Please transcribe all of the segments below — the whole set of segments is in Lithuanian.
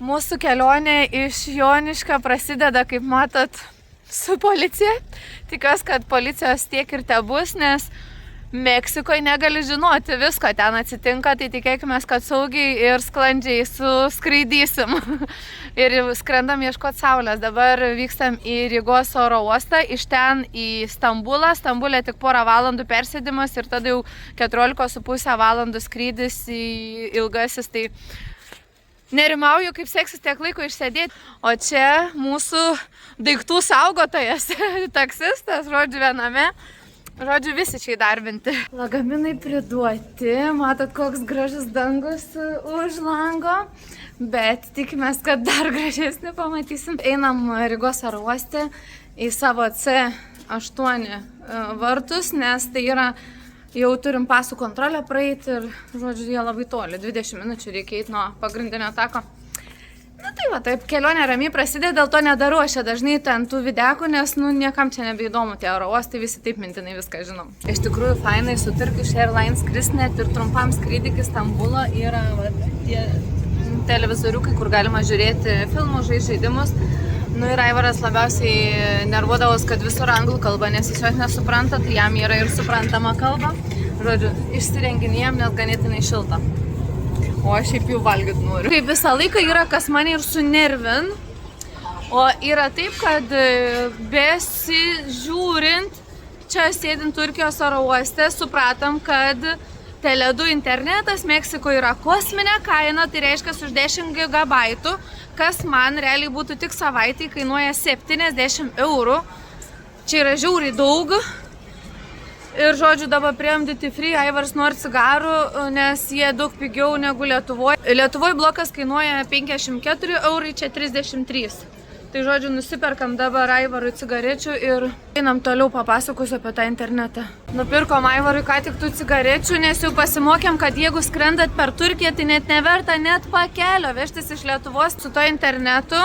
Mūsų kelionė iš Joniškio prasideda, kaip matot, su policija. Tikiuosi, kad policijos tiek ir tebus, nes Meksikoje negali žinoti visko, ten atsitinka, tai tikėkime, kad saugiai ir sklandžiai suskraidysim. Ir skrendam ieškoti saulės. Dabar vykstam į Rygos oro uostą, iš ten į Stambulą. Stambulė tik porą valandų persėdimas ir tada jau 14,5 valandų skrydis į ilgasis. Tai nerimauju, kaip seksis tiek laiko išsėdėti. O čia mūsų daiktų saugotojas, taksistas, žodžiu, viename. Žodžiu, visi čia įdarbinti. Lagaminai priduoti, matot, koks gražus dangus už lango, bet tikimės, kad dar gražesnį pamatysim. Einam Rygos oro uoste į savo C8 vartus, nes tai yra, jau turim pasų kontrolę praeiti ir, žodžiu, jie labai toli, 20 minučių reikia eiti nuo pagrindinio tako. Na tai va, taip, kelionė ramiai prasidėjo, dėl to nedarau aš dažnai ten tų videkų, nes, niekam čia nebeįdomu tie oro uostai, visi taip mintinai viską žinom. Iš tikrųjų, fainai su Turkish Airlines skris net ir trumpam skrydį iki Stambulo yra tie televizoriukai, kur galima žiūrėti filmus, žaidimus. Ir Aivaras labiausiai nervuodavos, kad visur anglų kalba, nes jis jos nesupranta, tai jam yra ir suprantama kalba. Žodžiu, išsirenginėjom, nes ganėtinai šilta. O aš šiaip jau valgyt noriu. Kaip visą laiką yra, kas mane ir sunervin. O yra taip, kad besižiūrint, čia sėdint Turkijos oro uoste, supratom, kad Tele2 internetas Meksikoje yra kosminė kaina, tai reiškia už 10 GB, kas man realiai būtų tik savaitį, kainuoja 70 €. Čia yra žiauriai daug. Ir, žodžiu, dabar priėjom duty free, Aivaras nori cigarų, nes jie daug pigiau negu Lietuvoje. Lietuvoje blokas kainuoja 54 €, čia 33. Tai, žodžiu, nusiperkam dabar Aivarui cigarečių ir einam toliau papasakosiu apie tą internetą. Nupirkom Aivarui ką tik tų cigarečių, nes jau pasimokėm, kad jeigu skrendat per Turkiją, tai net neverta net pakelio vežtis iš Lietuvos su to internetu.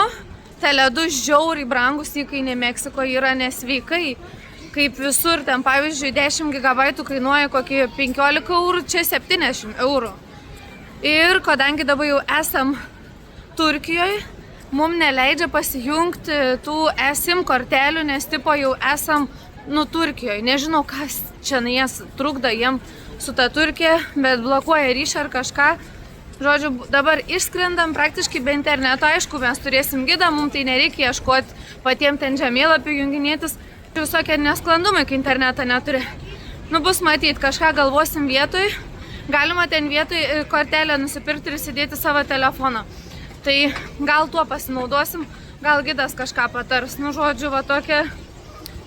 Tele2 žiauriai brangus įkainiai Meksikoje yra nesveikai. Kaip visur, ten pavyzdžiui 10 GB kainuoja kokį 15 €, čia 70 €. Ir kadangi dabar jau esam Turkijoje, mums neleidžia pasijungti tų eSIM kortelių, nes tipo jau esam Turkijoje. Nežinau, kas čia jas trukdo jiem su ta Turkija, bet blokuoja ryšį ar kažką. Žodžiu, dabar išskrendam praktiškai be interneto. Aišku, mes turėsim gidą, mums tai nereikia ieškoti patiem ten žemėlapių junginėtis. Visokie nesklandumai, kai internetą neturi. Bus matyti, kažką galvosim vietoj. Galima ten vietoj kortelę nusipirkti ir įsidėti savo telefoną. Tai gal tuo pasinaudosim, gal gidas kažką patars. Žodžiu, va tokia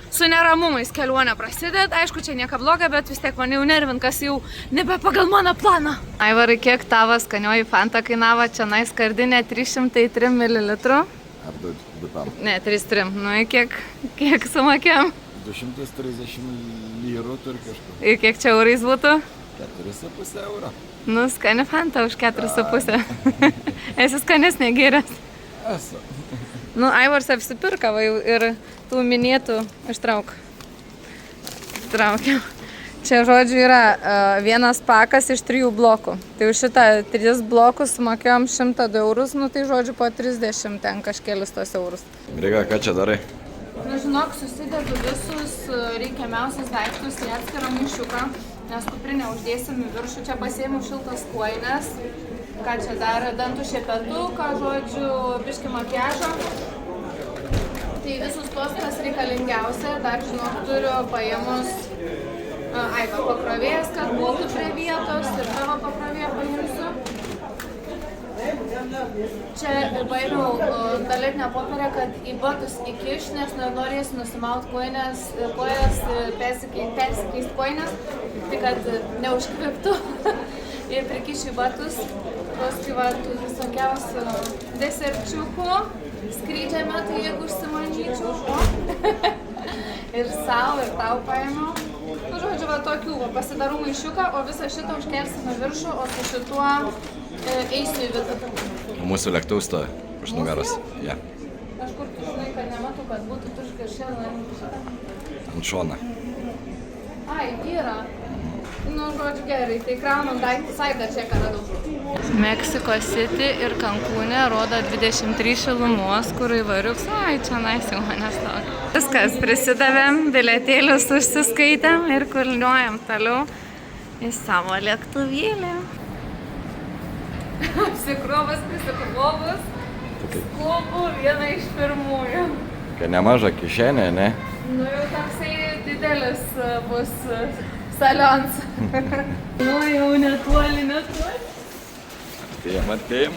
su neramumais kelionė prasideda. Aišku, čia nieko bloga, bet vis tiek mane jau nervin, kas jau nebe pagal mano planą. Aivarai, kiek tavo skanioji Fanta kainavo? Čia skardinė 303 ml. Ar 2 Ne, 3-3. Kiek sumokėm? 230 lyrų turkiškų. Ir kiek čia eurais būtų? 4,5 €. Skani Fanta už 4,5. Esi skanesnė gėrės. Esu. Aivaras apsipirka va jau ir tų minėtų ištraukiam. Čia, žodžiu, yra vienas pakas iš 3 blokų. Tai už šitą 3 blokus sumokėjom 102 €, tai, žodžiu, po 30 ten kažkėlis tos eurus. Ryga, ką čia darai? Žinok, susidedu visus reikiamiausius daiktus į atskirą maišiuką, nes kuprinę uždėsim į viršų. Čia pasiėmiau šiltas kojines, ką čia dar, dantų šepetuką, žodžiu, biškį makiažą. Tai visus tos, kas reikalingiausia, dar, žinok, turiu paėmus Aiva pakrovėjas, kad būtų prie vietos, ir tavo pakrovėją paimsiu. Čia paėmiau tualetinę popierę, kad į batus įkiš, nes norėsiu nusimauti kojas, persikeisti kojas, tai kad neužkviptų. Ir prikišiu į batus, paskui visokiausių deserčiukų, skrydžio metu, jeigu užsimanyčiau. Ir savo, ir tau paėmiau. Žodžiu, tokių, pasidarau maišiuką, o visą šitą užkelsime viršų, o su šituo eisiu į vidų. O mūsų lėktuvas stovi už nugaros. Ja. Kažkur tu žinai, kad nematau, kad būtų tuška šiandien šitą. Ant šoną. Ai, yra. Žodžiu, gerai, tai kraunam daiktus, ai dar čia ką radau. Meksiko City ir Cancūne rodo 23 šilumos, kur įvariuks, čia nais jau manęs laukia. Viskas, prisidavėm, bilietėlius užsiskaitėm ir kulniuojam toliau į savo lėktuvėlį. Apsikrovas, skubų viena iš pirmųjų. Kai nemaža kišenė, ne? Nu jau toksai didelis bus salions. Nu jau netoli. Atėjom.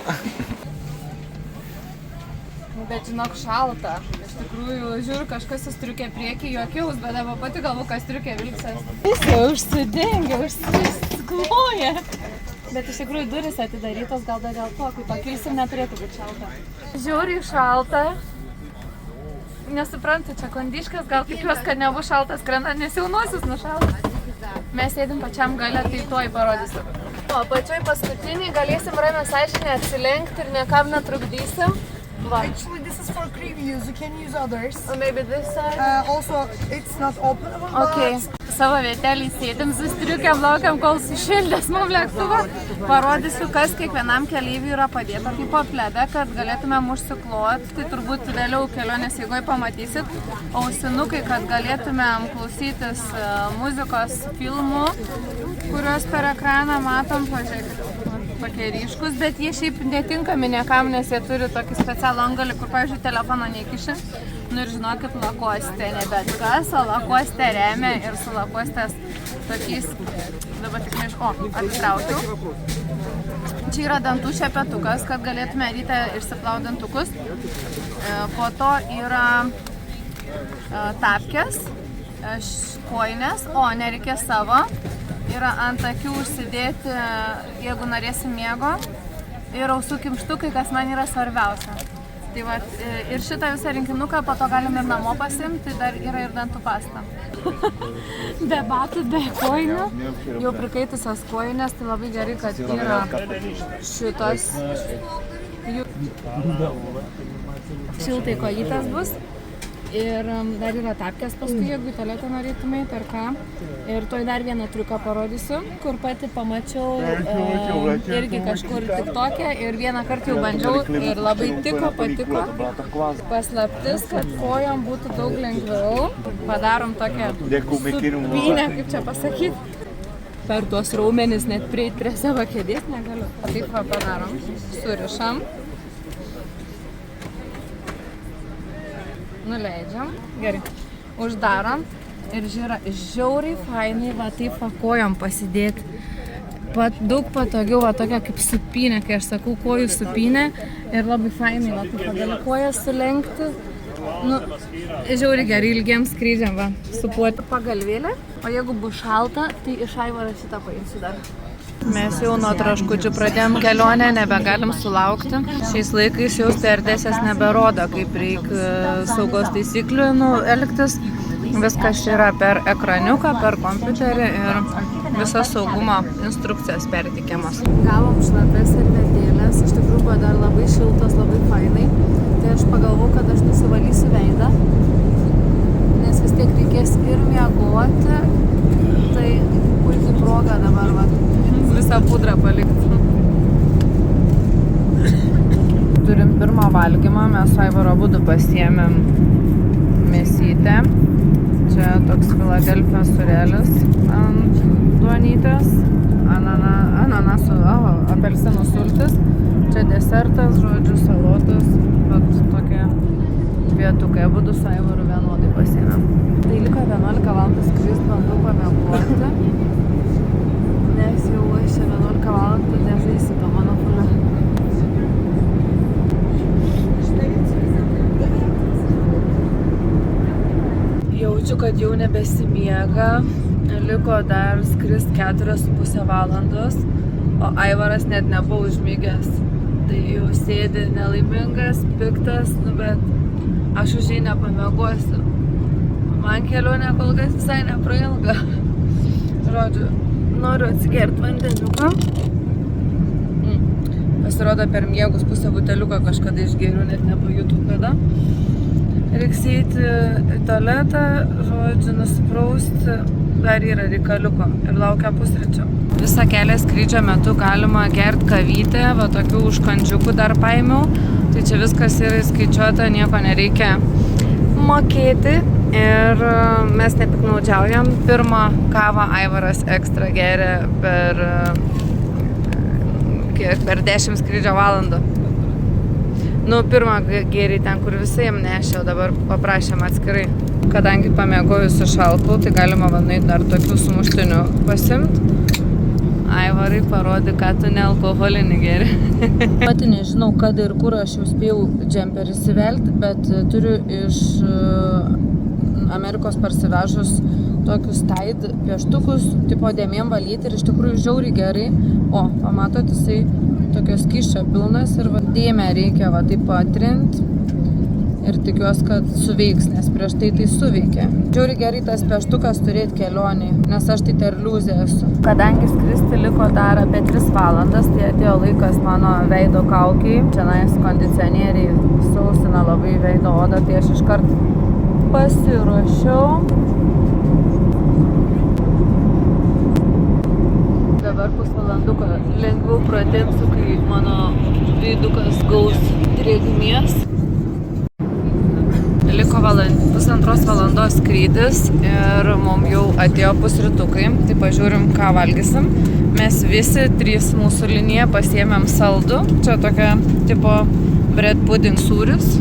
Bet žinok, šalta. Iš tikrųjų, žiūriu, kažkas su striukė priekį juokiaus, bet dabar pati galvoju, kas striukė vilksės. Jis jau užsidengia, užsiskloja. Bet iš tikrųjų durys atidarytos, gal dar dėl to, kai pakilsim, neturėtų būti šalta. Žiūri šalta. Nesuprantu, čia kondiškas, gal tikiuosi, kad nebus šaltas krenta, nes jau nosis nušalta. Mes sėdim pačiam gale, tai tuoj parodysiu. O pačioj paskutinį galėsim ramiai sąžinę atsilenkti ir niekam netrukdysim. Va. Actually, this is for previews. You can use others. Or maybe this side? Also, it's not open. Okay. Savo vietelį sėdim su striukiam, laukiam, kol sušildės mums lėktuvą. Parodysiu, kas kiekvienam keleiviui yra padėta kaip po plebe, kad galėtumėm užsiklot. Tai turbūt vėliau kelionės eigoje pamatysit. Ausinukai, kad galėtumėm klausytis muzikos filmų, kuriuos per ekraną matom. Pažiūrėkit, tokie ryškus, bet jie šiaip netinkami niekam, nes jie turi tokį specialų angalį, kur, pavyzdžiui, telefono neįkiši. Nu ir žinokit, Lacoste ne bet kas, o Lacoste remia ir su Lacostės tokiais, dabar tik nežinau, atitraukiau. Čia yra dantų šepetukas, kad galėtume ryte išsiplaut dantukus. Po to yra tapkės, kojinės, o nereikės savo. Yra ant akių užsidėti, jeigu norėsim miego. Ir ausų kimštukai, kas man yra svarbiausia. Tai va, ir šitą visą rinkinuką po to galim ir namo pasimti, dar yra ir dantų pasta. Be batų, be kojinių, jau prikaitusios kojinės, tai labai gerai, kad yra šitos šiltai kojytės bus. Ir dar yra tapkės paskui, jeigu į tualetą norėtumai, per ką. Ir toj dar vieną triuką parodysiu, kur pati pamačiau irgi kažkur TikTok'e ir vieną kartą jau bandžiau ir labai patiko. Paslaptis, kad kojom būtų daug lengviau. Padarom tokią supynę, kaip čia pasakyti. Per tuos raumenis net prieit prie savo kėdės negaliu. Taip va padarom. Surišam. Nuleidžiam, gerai, uždarom ir žiauriai fainai va taip va kojom pasidėti. Daug patogiau va tokia kaip supynė, kai aš sakau kojų supynė ir labai fainai va taip gali kojas sulenkti. Nu, žiauriai gerai ilgiems skrydžiam va, supuoti pagalvėlę, o jeigu bus šalta, tai iš Aivaro šitą paimsiu dar. Mes jau nuo traškučių pradėjom kelionę, nebegalim sulaukti. Šiais laikais jau stewardesės neberodo, kaip reikia saugos taisyklių elgtis. Viskas yra per ekraniuką, per kompiuterį ir visas saugumo instrukcijas perteikiamos. Gavom šlapias servetėlės, iš tikrųjų buvo dar labai šiltos, labai fainai. Tai aš pagalvojau, kad aš nusivalysiu veidą, nes vis tiek reikės ir miegoti. Tai puikiai proga dabar va. Visą pudrą palikti. Turim pirmą valgymą, mes su Aivaru abudu pasiėmėm mėsytę. Čia toks Filadelfijos sūrelis ant duonytės, ananasų, apelsinų sultis. Čia desertas, žodžiu, salotas, bet tokie pietukai, abudu su Aivaru vienodai pasiėmėm. Tai liko 11 valandas skrist, bandau pamiegoti. Nes jau aš 11 valandų nežaisiu to mano fulę. Jaučiu, kad jau nebesimiega. Liko dar skrist 4,5 valandos, o Aivaras net nebuvo užmigęs. Tai jau sėdi nelaimingas, piktas, bet aš už jį nepamiegosiu. Man kelionė kol kas visai neprailga. Žodžiu, noriu atsigerti vandeniuką. Pasirodo, per miegus pusę buteliuką kažkada išgėriu, net nepajutau kada. Reiks eiti į tualetą, žodžiu, nusiprausti dar yra reikaliuko ir laukia pusryčių. Visą kelią skrydžio metu galima gerti kavytę, va tokių užkandžiukų dar paėmiau. Tai čia viskas yra įskaičiuota, nieko nereikia mokėti ir mes nepiknaudžiaujam. Pirmą kavą Aivaras ekstra geria per 10 skrydžio valandų. Nu, pirmą gėrį ten, kur visi jam nešė, o dabar paprašėm atskirai. Kadangi pamiegojus su šalpu, tai galima vanai dar tokių sumuštinių pasimt. Aivarai, parodi, ką tu nealkoholinį geri. Pati nežinau, kada ir kur aš jau spėjau džemperį įsivelti, bet turiu iš Amerikos parsivežus tokius Tide pieštukus, tipo dėmėm valyti ir iš tikrųjų žiauriai gerai. O, pamatot, jisai tokio skysčio pilnas ir va, dėmę reikia va taip patrint. Ir tikiuosi, kad suveiks, nes prieš tai suveikė. Žiauriai gerai tas pieštukas turėti kelionį, nes aš tai terliuzė esu. Kadangi skristi liko dar apie 3 valandas, tai atėjo laikas mano veido kaukiai. Čianais kondicionieriai sausina labai veido odą, tai aš iškart pasiruošiau. Dabar pusvalanduką lengviau pratempsiu, kai mano veidukas gaus drėgmės. Liko pusantros valandos skrydis ir mums jau atėjo pusrytukai, tai pažiūrim, ką valgysim. Mes visi 3 mūsų linija pasiėmėm saldų, čia tokia tipo bread pudding sūris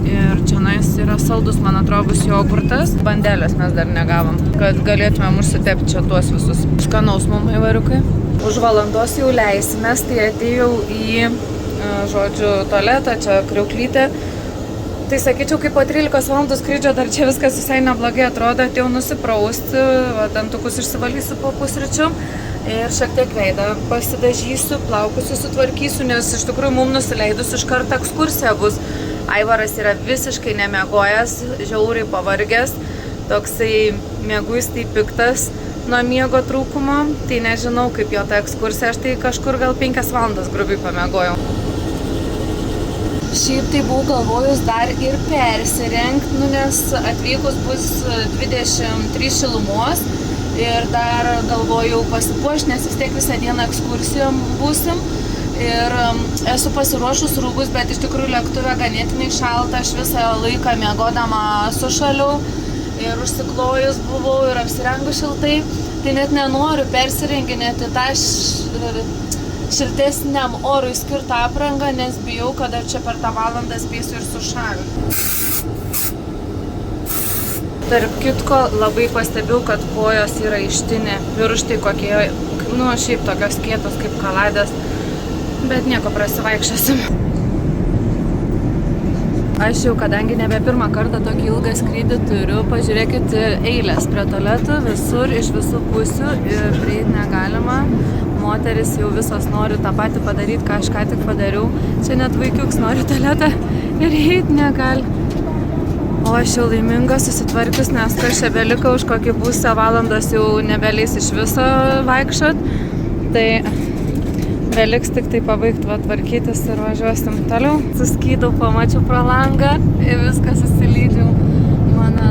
ir čianais yra saldus, man atrodo, bus jogurtas. Bandelės mes dar negavom, kad galėtumėm užsitepti čia tuos visus. Skanaus mum Aivariukai. Už valandos jau leisimės, tai atėjau į, žodžiu, tualetą, čia kriauklytę. Tai sakyčiau, kaip po 13 valandų skrydžio dar čia viskas visai neblogai atrodo, atėjau nusiprausti, dantukus išsivalysiu po pusryčių ir šiek tiek veidą pasidažysiu, plaukus sutvarkysiu, nes iš tikrųjų mums nusileidus iš karto ekskursija bus. Aivaras yra visiškai nemiegojęs, žiauriai pavargęs, toksai mieguistai piktas nuo miego trūkumo, tai nežinau kaip jo ta ekskursija, aš tai kažkur gal 5 valandas grubiai pamiegojau. Šiaip tai buvau galvojus dar ir persirengti, nes atvykus bus 23 šilumos ir dar galvojau pasipuošti, nes vis tiek visą dieną ekskursijom būsim. Ir esu pasiruošus rūbus, bet iš tikrųjų lėktuve ganėtinai šalta, aš visą laiką miegodama sušaliau ir užsiklojus buvau ir apsirengus šiltai, tai net nenoriu persirenginėti tą šiltesniam orui skirtą aprangą, nes bijau, kad aš čia per tą valandą spėsiu ir sušalti. Tarp kitko, labai pastebėjau, kad kojos yra ištinė, pirštai kokie, nu šiaip tokios kietos kaip kaladės, bet nieko, prasivaikščiosim. Aš jau, kadangi nebe pirmą kartą tokį ilgą skrydį turiu, pažiūrėkit eilės prie tualetų, visur, iš visų pusių ir prieit negalima. Moteris jau visos nori tą patį padaryti, ką aš ką tik padariau. Čia net vaikiuks nori tualetą ir eit negali. O aš jau laiminga susitvarkius, nes kas čia belika už kokį pusę valandos jau nebeleis iš viso vaikščiot. Tai beliks tik tai pabaigti tvarkytis ir važiuosim toliau. Suskydau, pamačiau pro langą ir viską susilydžiau. Mano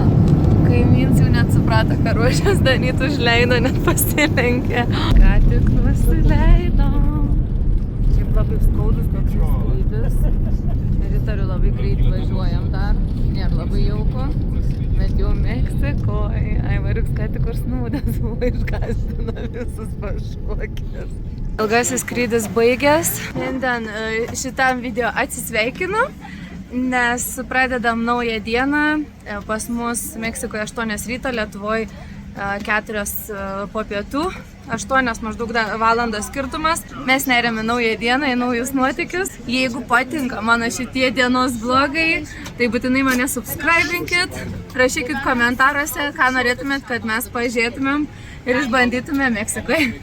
kaimyns jau net suprato, ką ruošęs daryti, užleido, net pasilenkė. Ką tik nusileidom. Šiaip labai skaudus toks skrydis. Ir įtariu labai greit važiuojam dar. Nėra labai jauku, bet jau Meksikoje. Aivariuks ką tik užsnaudęs buvo, išgąsdino visus pašokęs. Ilgasis skrydis baigęs. Šiandien šitam video atsisveikinu, nes pradedam naują dieną. Pas mus Meksikoje 8 ryto, Lietuvoje 4 po pietų. 8 maždaug valandos skirtumas. Mes neriame naują dieną, į naujus nuotykius. Jeigu patinka mano šitie dienos vlogai, tai būtinai mane subscribinkit. Rašykit komentaruose, ką norėtumėt, kad mes pažiūrėtumėm ir išbandytumėm Meksikoje.